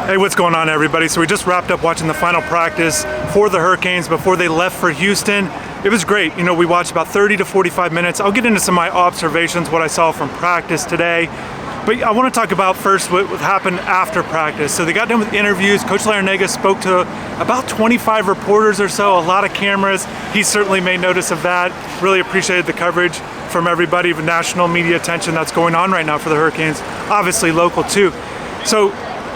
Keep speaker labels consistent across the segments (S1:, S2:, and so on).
S1: Hey, what's going on, everybody? So we just wrapped up watching the final practice for the Hurricanes before they left for Houston. It was great. You know, we watched about 30 to 45 minutes. I'll get into some of my observations, what I saw from practice today. But I want to talk about first what happened after practice. So they got done with interviews. Coach Larrañaga spoke to about 25 reporters or so, a lot of cameras. He certainly made notice of that. Really appreciated the coverage from everybody, the national media attention that's going on right now for the Hurricanes, obviously local too. So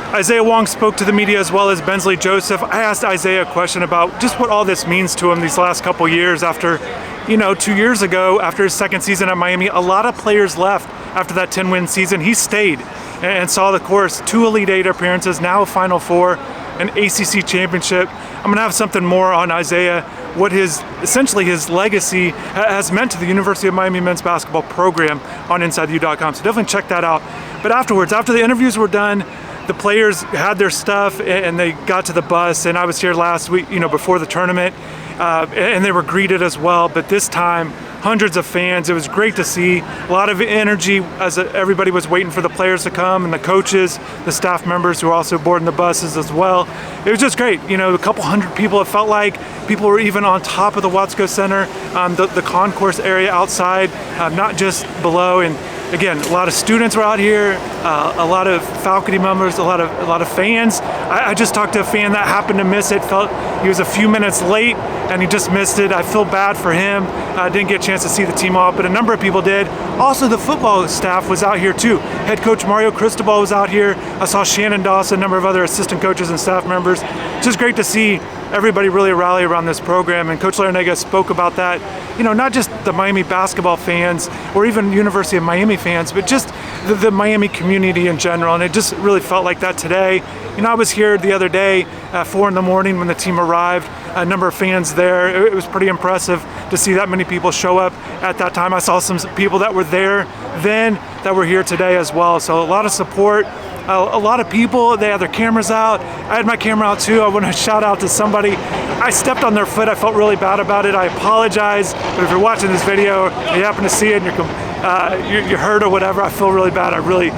S1: Isaiah Wong spoke to the media as well as Bensley Joseph. I asked Isaiah a question about just what all this means to him these last couple years after, 2 years ago, after his second season at Miami, a lot of players left after that 10-win season. He stayed and saw the course, 2 Elite Eight appearances, now a Final Four, an ACC championship. I'm gonna have something more on Isaiah, what essentially his legacy has meant to the University of Miami men's basketball program on InsideTheU.com. So definitely check that out. But afterwards, after the interviews were done, the players had their stuff and they got to the bus, and I was here last week, before the tournament, and they were greeted as well. But this time, hundreds of fans. It was great to see. A lot of energy as everybody was waiting for the players to come, and the coaches, the staff members who were also boarding the buses as well. It was just great. A couple hundred people, it felt like. People were even on top of the Watsco Center, the concourse area outside, not just below. And again, a lot of students were out here, a lot of faculty members, a lot of fans. I just talked to a fan that happened to miss it, felt he was a few minutes late and he just missed it. I feel bad for him. Didn't get a chance to see the team off, but a number of people did. Also, the football staff was out here too. Head coach Mario Cristobal was out here. I saw Shannon Dawson, a number of other assistant coaches and staff members. It's just great to see everybody really rally around this program, and Coach Larrañaga spoke about that. Not just the Miami basketball fans or even University of Miami fans, but just the Miami community in general, and it just really felt like that today. I was here the other day at 4 in the morning when the team arrived, a number of fans there. It was pretty impressive to see that many people show up at that time. I saw some people that were there then that were here today as well, so a lot of support. A lot of people, they had their cameras out. I had my camera out too. I want to shout out to somebody. I stepped on their foot. I felt really bad about it. I apologize. But if you're watching this video, and you happen to see it, and you're hurt or whatever, I feel really bad. I really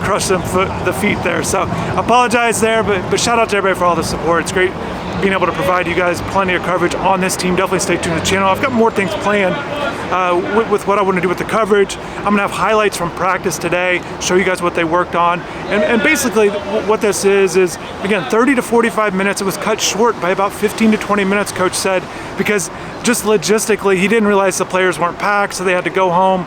S1: crushed the feet there. So apologize there, but shout out to everybody for all the support. It's great being able to provide you guys plenty of coverage on this team. Definitely stay tuned to the channel. I've got more things planned with what I want to do with the coverage. I'm going to have highlights from practice today, show you guys what they worked on. And basically what this is again, 30 to 45 minutes. It was cut short by about 15 to 20 minutes, Coach said, because just logistically, he didn't realize the players weren't packed, so they had to go home,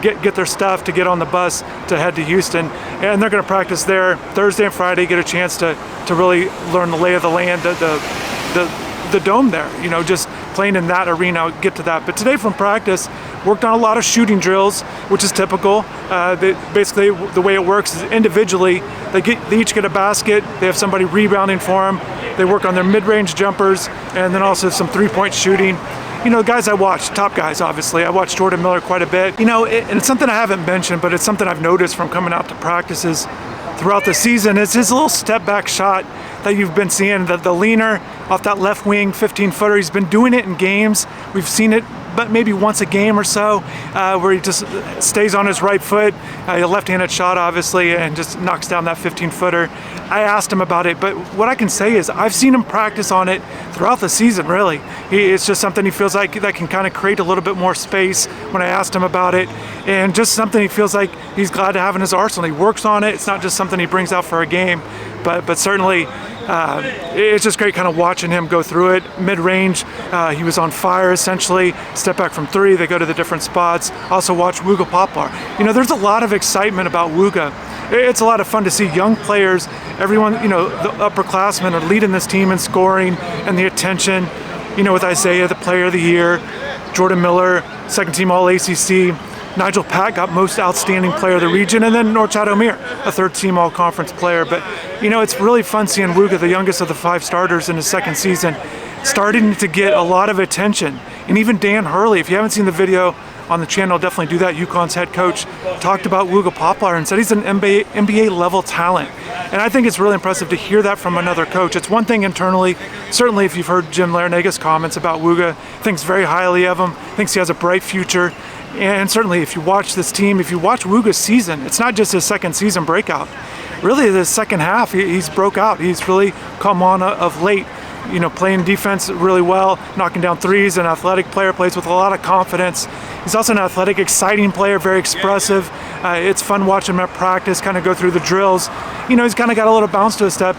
S1: get their stuff to get on the bus to head to Houston. And they're going to practice there Thursday and Friday, get a chance to really learn the lay of the land, the dome there, just playing in that arena. I'll get to that. But today from practice, worked on a lot of shooting drills, which is typical. Basically, the way it works is individually, they each get a basket, they have somebody rebounding for them, they work on their mid-range jumpers, and then also some three-point shooting. The guys I watched, top guys, obviously. I watched Jordan Miller quite a bit. And it's something I haven't mentioned, but it's something I've noticed from coming out to practices throughout the season. It's his little step-back shot that you've been seeing, the leaner off that left wing 15-footer. He's been doing it in games. We've seen it but maybe once a game or so, where he just stays on his right foot, a left-handed shot obviously, and just knocks down that 15-footer. I asked him about it, but what I can say is I've seen him practice on it throughout the season, really. It's just something he feels like that can kind of create a little bit more space when I asked him about it, and just something he feels like he's glad to have in his arsenal. He works on it. It's not just something he brings out for a game, but certainly it's just great kind of watching him go through it. Mid-range, he was on fire essentially. Step back from three, they go to the different spots. Also watch Wooga Poplar. There's a lot of excitement about Wooga. It's a lot of fun to see young players, everyone, the upperclassmen are leading this team in scoring and the attention, with Isaiah, the player of the year, Jordan Miller, second team All-ACC, Nigel Pack got most outstanding player of the region, and then Norchad Omier, a third team all-conference player. But, it's really fun seeing Wooga, the youngest of the 5 starters in his second season, starting to get a lot of attention. And even Dan Hurley, if you haven't seen the video on the channel, definitely do that. UConn's head coach talked about Wooga Poplar and said he's an NBA level talent. And I think it's really impressive to hear that from another coach. It's one thing internally. Certainly if you've heard Jim Larrañaga's comments about Wooga, thinks very highly of him, thinks he has a bright future. And certainly if you watch this team, if you watch Wooga's season, it's not just his second season breakout. really the second half, he's broke out. He's really come on of late. You know, playing defense really well, knocking down threes, an athletic player, plays with a lot of confidence. He's also an athletic, exciting player, very expressive. It's fun watching him at practice, kind of go through the drills. You know, he's kind of got a little bounce to his step,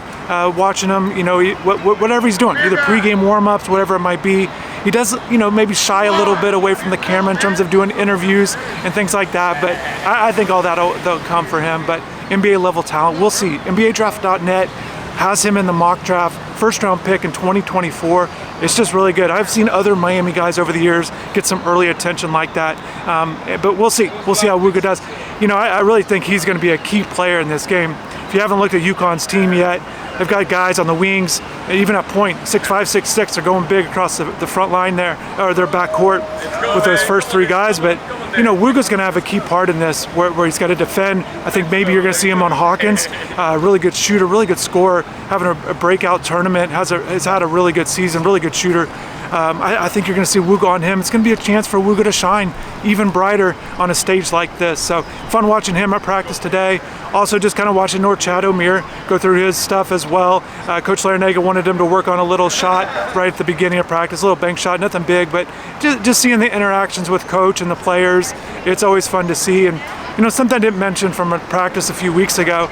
S1: watching him, you know, whatever he's doing, either pregame warm-ups, whatever it might be. He does, you know, maybe shy a little bit away from the camera in terms of doing interviews and things like that, but I think all that'll come for him. But NBA level talent, we'll see. NBADraft.net has him in the mock draft, first round pick in 2024. It's just really good. I've seen other Miami guys over the years get some early attention like that, but we'll see. We'll see how Wooga does. You know, I really think he's going to be a key player in this game. If you haven't looked at UConn's team yet, they've got guys on the wings, even at point, 6'5", 6'6", they're going big across the front line there, or their backcourt with those first three guys. But, you know, Wooga's going to have a key part in this where he's got to defend. I think maybe you're going to see him on Hawkins, really good shooter, really good scorer, having a breakout tournament, has had a really good season, really good shooter. I think you're going to see Wooga on him. It's going to be a chance for Wooga to shine even brighter on a stage like this. So fun watching him at practice today. Also just kind of watching Norchad O'Meara go through his stuff as well. Coach Larinaga wanted him to work on a little shot right at the beginning of practice, a little bank shot, nothing big, but just seeing the interactions with coach and the players, it's always fun to see. And you know, something I didn't mention from a practice a few weeks ago,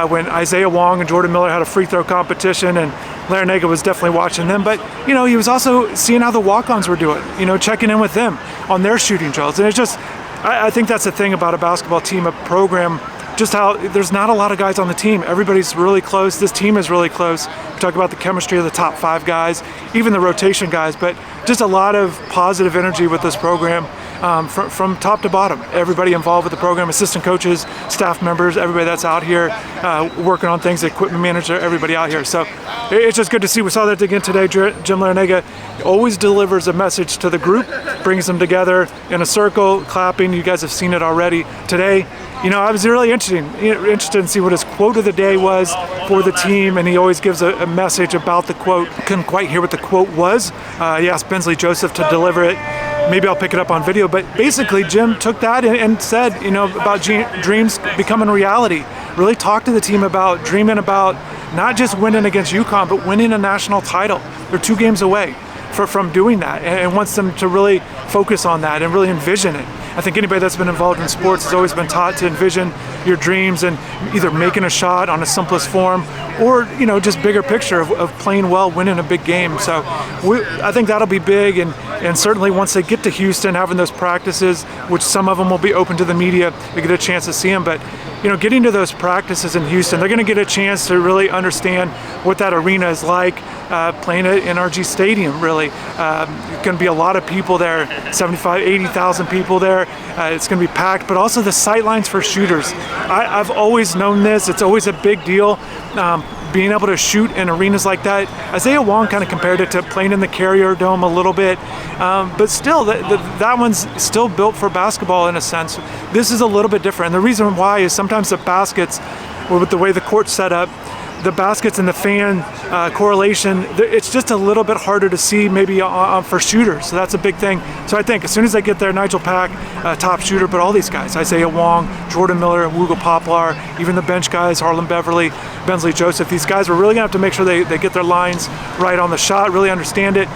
S1: when Isaiah Wong and Jordan Miller had a free throw competition, and Larinaga was definitely watching them, but you know, he was also seeing how the walk-ons were doing, you know, checking in with them on their shooting drills. And it's just, I think that's the thing about a basketball team, a program, just how there's not a lot of guys on the team. Everybody's really close. This team is really close. We talk about the chemistry of the top 5 guys, even the rotation guys, but just a lot of positive energy with this program. From top to bottom, everybody involved with the program, assistant coaches, staff members, everybody that's out here working on things, the equipment manager, everybody out here. So it's just good to see. We saw that again today. Jim Larinaga always delivers a message to the group, brings them together in a circle, clapping. You guys have seen it already today. You know, I was really interested in see what his quote of the day was for the team, and he always gives a message about the quote. Couldn't quite hear what the quote was. He asked Bensley Joseph to deliver it. Maybe I'll pick it up on video, but basically Jim took that and said, you know, about dreams becoming reality. Really talked to the team about dreaming about not just winning against UConn, but winning a national title. They're 2 games away from doing that, and wants them to really focus on that and really envision it. I think anybody that's been involved in sports has always been taught to envision your dreams and either making a shot on a simplest form, or you know, just bigger picture of playing well, winning a big game. So I think that'll be big, and certainly once they get to Houston, having those practices, which some of them will be open to the media, they get a chance to see them. But you know, getting to those practices in Houston, they're going to get a chance to really understand what that arena is like, playing at NRG Stadium. Really, going to be a lot of people there, 75, 80,000 people there. It's going to be packed, but also the sight lines for shooters. I've always known this. It's always a big deal. Being able to shoot in arenas like that. Isaiah Wong kind of compared it to playing in the Carrier Dome a little bit, but still, that one's still built for basketball in a sense. This is a little bit different. And the reason why is sometimes the baskets, with the way the court's set up, the baskets and the fan correlation, it's just a little bit harder to see maybe for shooters. So that's a big thing. So I think as soon as they get there, Nigel Pack, top shooter, but all these guys, Isaiah Wong, Jordan Miller, Wooga Poplar, even the bench guys, Harlan Beverly, Bensley Joseph, these guys, we're really gonna have to make sure they get their lines right on the shot, really understand it.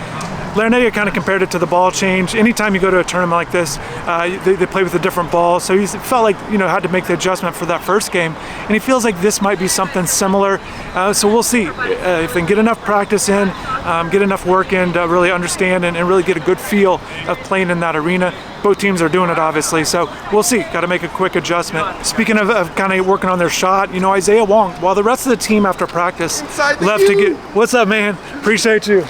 S1: Larinaga kind of compared it to the ball change. Anytime you go to a tournament like this, they play with a different ball. So he felt like, you know, had to make the adjustment for that first game. And he feels like this might be something similar. So we'll see if they can get enough practice in, get enough work in to really understand and really get a good feel of playing in that arena. Both teams are doing it, obviously. So we'll see. Got to make a quick adjustment. Speaking of kind of working on their shot, you know, Isaiah Wong, while the rest of the team after practice left to get. What's up, man? Appreciate you.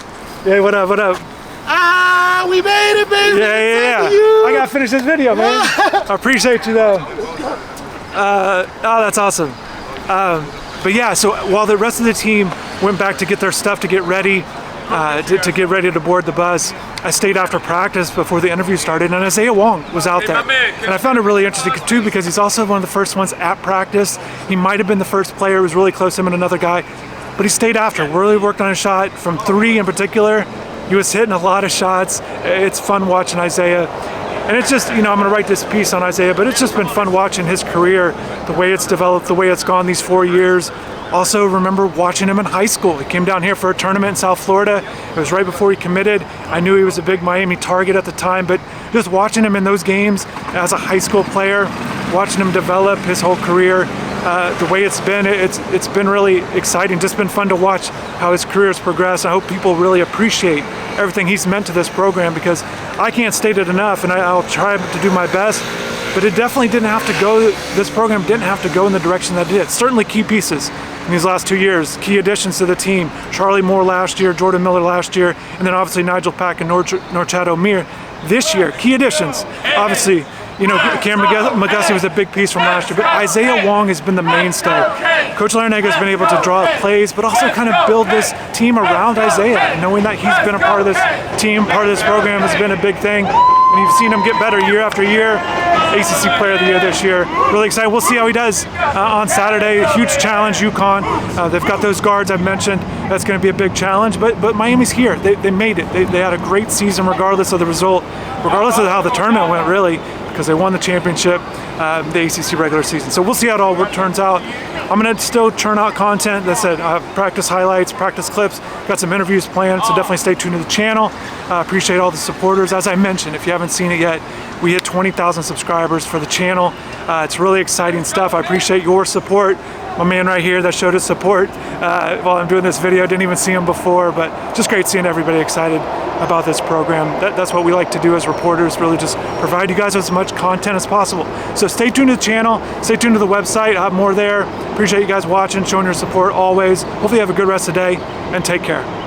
S1: Yeah, what up? What up?
S2: Ah, we made it, baby!
S1: Yeah. I gotta finish this video, man. I appreciate you, though. Oh, that's awesome. But yeah, so while the rest of the team went back to get their stuff to get ready, to get ready to board the bus, I stayed after practice before the interview started, and Isaiah Wong was out there. And I found it really interesting, too, because he's also one of the first ones at practice. He might have been the first player who was really close to him and another guy, but he stayed after, really worked on a shot from 3 in particular. He was hitting a lot of shots. It's fun watching Isaiah. And it's just, I'm going to write this piece on Isaiah, but it's just been fun watching his career, the way it's developed, the way it's gone these 4 years. Also remember watching him in high school. He came down here for a tournament in South Florida. It was right before he committed. I knew he was a big Miami target at the time, but just watching him in those games as a high school player, watching him develop his whole career, the way it's been really exciting. Just been fun to watch how his career has progressed. I hope people really appreciate everything he's meant to this program, because I can't state it enough, and I'll try to do my best. But it definitely didn't have to go, this program didn't have to go in the direction that it did. Certainly key pieces in these last 2 years, key additions to the team. Charlie Moore last year, Jordan Miller last year, and then obviously Nigel Pack and Norchad O'Meara this year. Key additions. Obviously, Cameron McGussie was a big piece from last year, but Isaiah Wong has been the mainstay. Coach Larinaga has been able to draw up plays, but also kind of build this team around Isaiah. And knowing that he's been a part of this team, part of this program, has been a big thing. And you've seen him get better year after year. ACC Player of the Year this year. Really excited. We'll see how he does on Saturday. Huge challenge, UConn. They've got those guards I've mentioned. That's going to be a big challenge. But Miami's here. They made it. They had a great season regardless of the result, regardless of how the tournament went, really, because they won the championship, the ACC regular season. So we'll see how it all turns out. I'm going to still churn out content. That said, practice highlights, practice clips. Got some interviews planned, so definitely stay tuned to the channel. Appreciate all the supporters. As I mentioned, if you haven't seen it yet, we hit 20,000 subscribers for the channel. It's really exciting stuff. I appreciate your support. My man right here that showed his support while I'm doing this video. Didn't even see him before, but just great seeing everybody excited about this program. That's what we like to do as reporters, really just provide you guys with as much content as possible. So stay tuned to the channel, stay tuned to the website, I'll have more there. Appreciate you guys watching, showing your support always. Hopefully you have a good rest of the day, and take care.